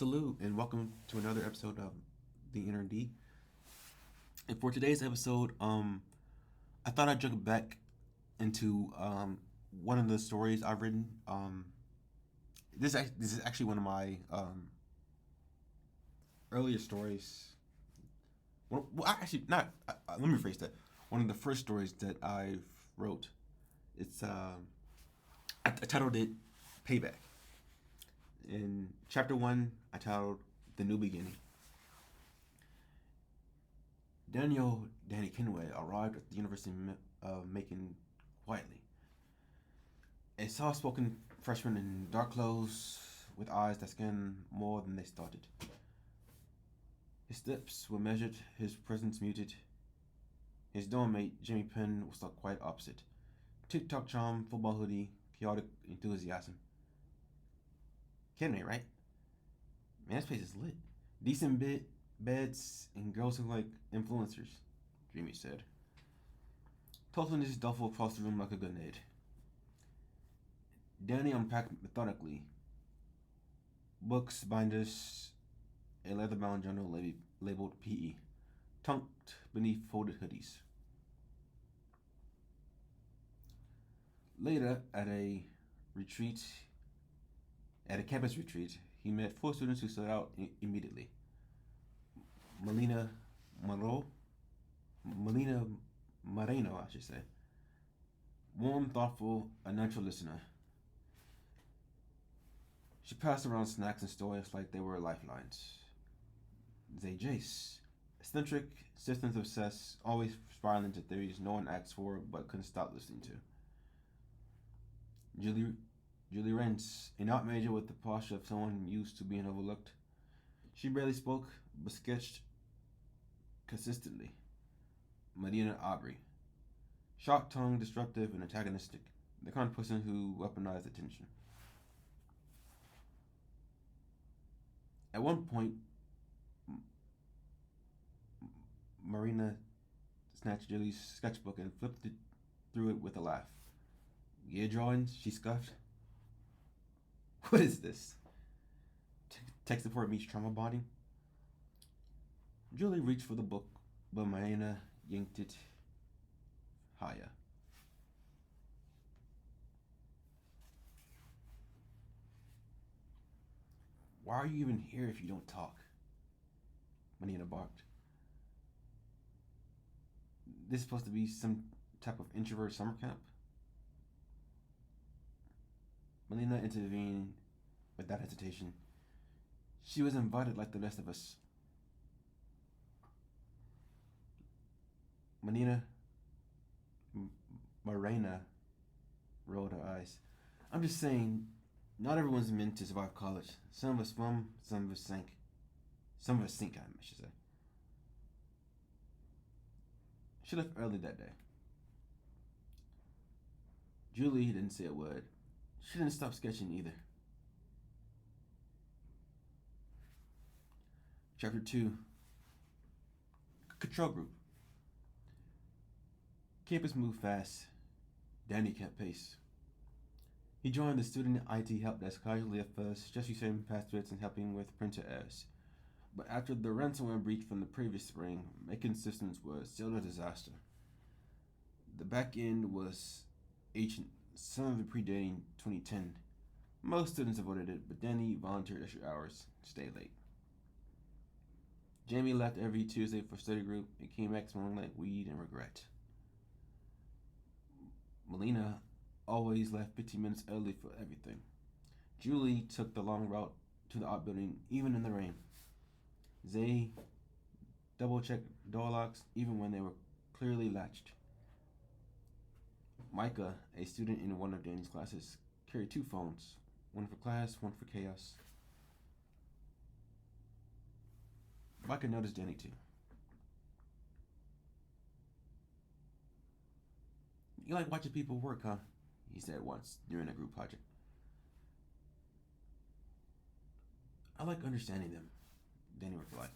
Salute and welcome to another episode of the Atelier D. And for today's episode, I thought I'd jump back into one of the stories I've written. This is actually one of my earlier stories. Actually, not. Let me rephrase that. One of the first stories that I wrote. It's I titled it "Payback." In chapter 1, I titled The New Beginning. Danny Kenway arrived at the University of Macon quietly. A soft-spoken freshman in dark clothes with eyes that scanned more than they started. His steps were measured, his presence muted. His dorm mate, Jimmy Penn, was stuck quite opposite. TikTok charm, football hoodie, chaotic enthusiasm. Kenway, right? Man, this place is lit. Decent beds and girls who like influencers, Jimmy said. Tossing his duffel across the room like a grenade. Danny unpacked methodically. Books, binders, a leather-bound journal labeled PE, tucked beneath folded hoodies. Later, at a campus retreat, he met 4 students who stood out immediately. Melina Moreno, I should say. Warm, thoughtful, a natural listener. She passed around snacks and stories like they were lifelines. Zay Jace. Eccentric, systems obsessed, always spiraling into theories no one asked for but couldn't stop listening to. Julie Rents, an art major with the posture of someone used to being overlooked. She barely spoke, but sketched consistently. Medina Aubrey. Sharp-tongued, disruptive, and antagonistic. The kind of person who weaponized attention. At one point, Marina snatched Julie's sketchbook and flipped through it with a laugh. Gear drawings, she scoffed. What is this? Tech support meets trauma bonding? Julie reached for the book, but Marina yanked it higher. Why are you even here if you don't talk? Marina barked. This is supposed to be some type of introvert summer camp? Melina intervened without hesitation. She was invited like the rest of us. Marina rolled her eyes. I'm just saying, not everyone's meant to survive college. Some of us swim, some of us sink. Some of us sink, I should say. She left early that day. Julie didn't say a word. She didn't stop sketching either. Chapter 2. Control Group. Campus moved fast. Danny kept pace. He joined the student IT help desk casually at first, just receiving passwords and helping with printer errors. But after the ransomware breach from the previous spring, Macon systems were still a disaster. The back end was ancient, some of it predating 2010. Most students avoided it, but Danny volunteered extra hours to stay late. Jamie left every Tuesday for study group and came back smelling like weed and regret. Melina always left 15 minutes early for everything. Julie took the long route to the art building, even in the rain. Zay double-checked door locks, even when they were clearly latched. Micah, a student in one of Danny's classes, carried 2 phones, one for class, one for chaos. Micah noticed Danny too. You like watching people work, huh? He said once during a group project. I like understanding them, Danny replied.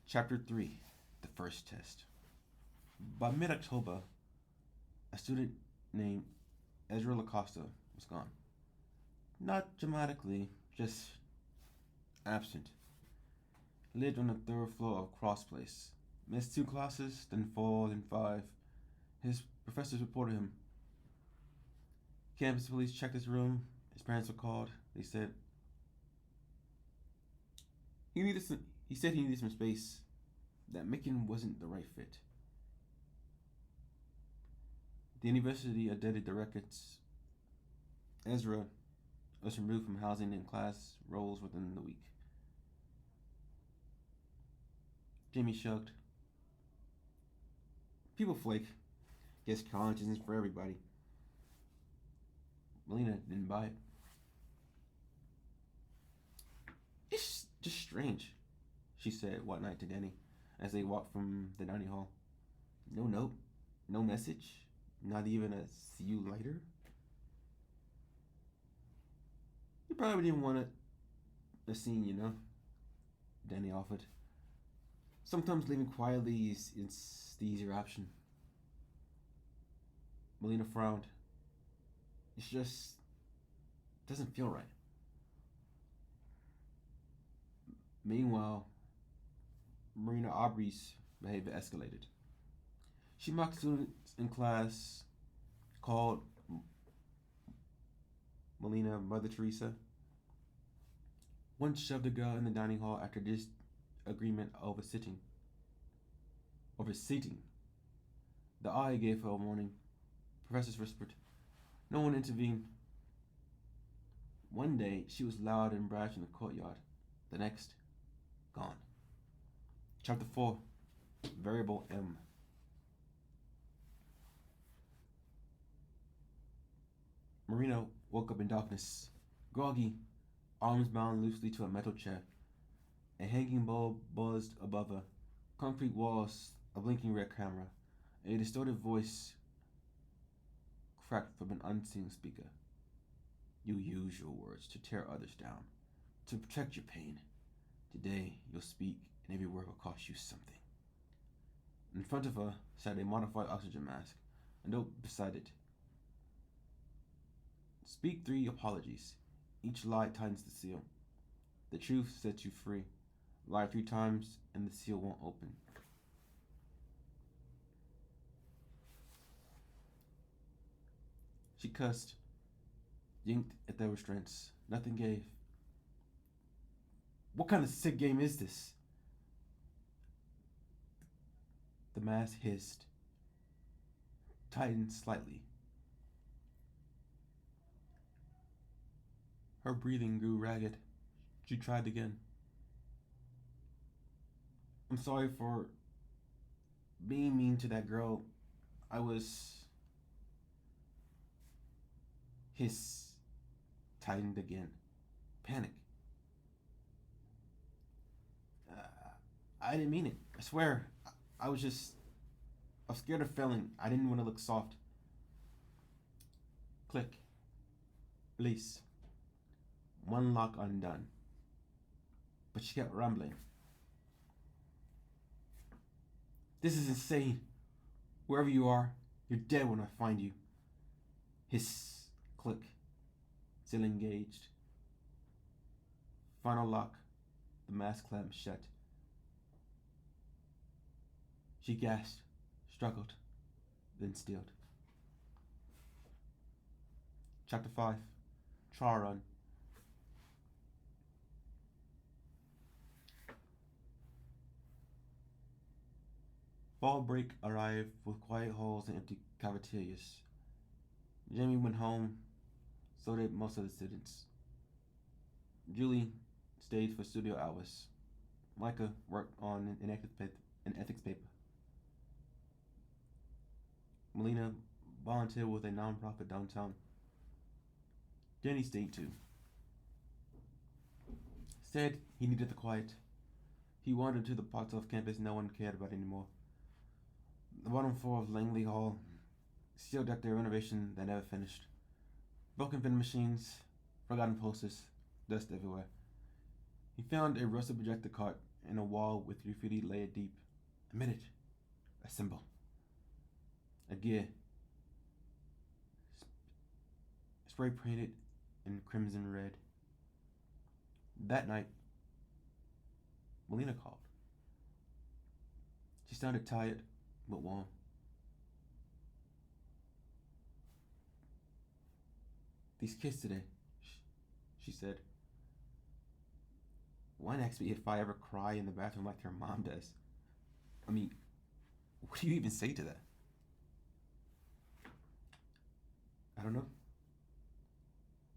Chapter 3. The First Test. By mid-October, a student named Ezra Lacosta was gone. Not dramatically, just absent. He lived on the third floor of Cross Place. Missed 2 classes, then 4, then 5. His professors reported him. Campus police checked his room. His parents were called. They said he needed some. He said he needed some space. That Macon wasn't the right fit. The university updated the records. Ezra was removed from housing and class roles within the week. Jamie shrugged. People flake. Guess college isn't for everybody. Melina didn't buy it. It's just strange, she said one night to Danny as they walked from the dining hall. No note, no message, not even a see you later. You probably didn't want a scene, you know, Danny offered. Sometimes leaving quietly is the easier option. Melina frowned. It just doesn't feel right. Meanwhile, Marina Aubrey's behavior escalated. She mocked students in class, called Melina Mother Teresa. Once shoved a girl in the dining hall after disagreement over seating. The eye gave her a warning. Professors whispered. No one intervened. One day, she was loud and brash in the courtyard. The next, gone. Chapter 4, Variable M. Marina woke up in darkness, groggy, arms bound loosely to a metal chair. A hanging bulb buzzed above her, concrete walls, a blinking red camera, a distorted voice cracked from an unseen speaker. You use your words to tear others down, to protect your pain. Today you'll speak, and every word will cost you something. In front of her sat a modified oxygen mask, a note beside it. Speak 3 apologies. Each lie tightens the seal. The truth sets you free. Lie 3 times, and the seal won't open. She cussed, yanked at their restraints. Nothing gave. What kind of sick game is this? The mask hissed, tightened slightly. Her breathing grew ragged. She tried again. I'm sorry for being mean to that girl. I was... Hiss tightened again. Panic. I didn't mean it. I swear. I was scared of failing. I didn't want to look soft. Click. Release. One lock undone. But she kept rumbling. This is insane. Wherever you are, you're dead when I find you. Hiss. Click. Still engaged. Final lock. The mask clamped shut. She gasped, struggled, then stilled. Chapter 5. Trial Run. Fall break arrived with quiet halls and empty cafeterias. Jamie went home, so did most of the students. Julie stayed for studio hours. Micah worked on an ethics paper. Melina volunteered with a non-profit downtown. Jenny stayed too. Said he needed the quiet. He wandered to the parts of campus no one cared about anymore. The bottom floor of Langley Hall sealed after a renovation that never finished. Broken vending machines, forgotten posters, dust everywhere. He found a rusted projector cart in a wall with graffiti layered deep. A minute. A symbol. A gear. Spray painted in crimson red. That night, Melina called. She sounded tired, but warm. These kids today, she said. One asked me if I ever cry in the bathroom like your mom does. I mean, what do you even say to that? I don't know,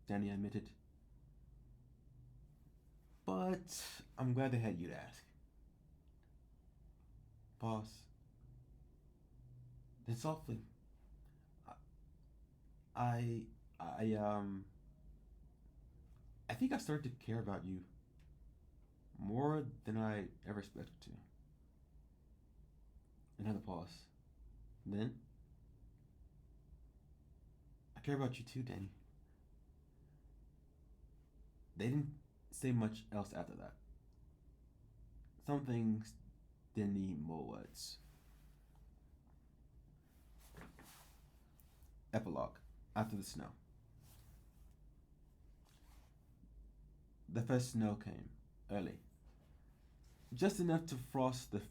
Danny admitted. But I'm glad they had you to ask. Pause. Then softly, I, I, I think I started to care about you more than I ever expected to. Another pause. Then, I care about you too, Danny. They didn't say much else after that. Some things didn't need more words. Epilogue. After the snow. The first snow came, early. Just enough to frost the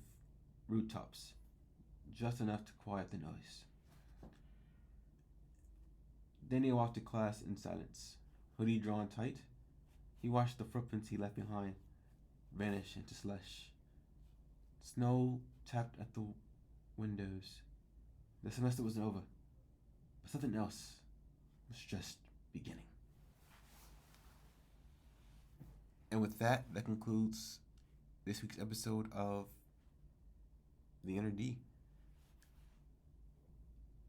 rooftops. Just enough to quiet the noise. Danny walked to class in silence, hoodie drawn tight. He watched the footprints he left behind vanish into slush. Snow tapped at the windows. The semester was over, but something else was just beginning. And with that, that concludes this week's episode of The Inner D.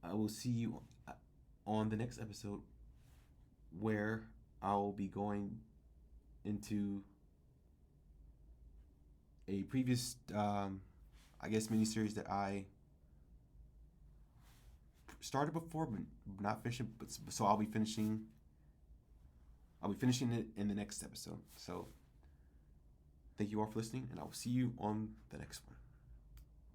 I will see you on the next episode where I'll be going into a previous, miniseries that I started before but not finished. But so I'll be finishing. I'll be finishing it in the next episode. So thank you all for listening, and I will see you on the next one.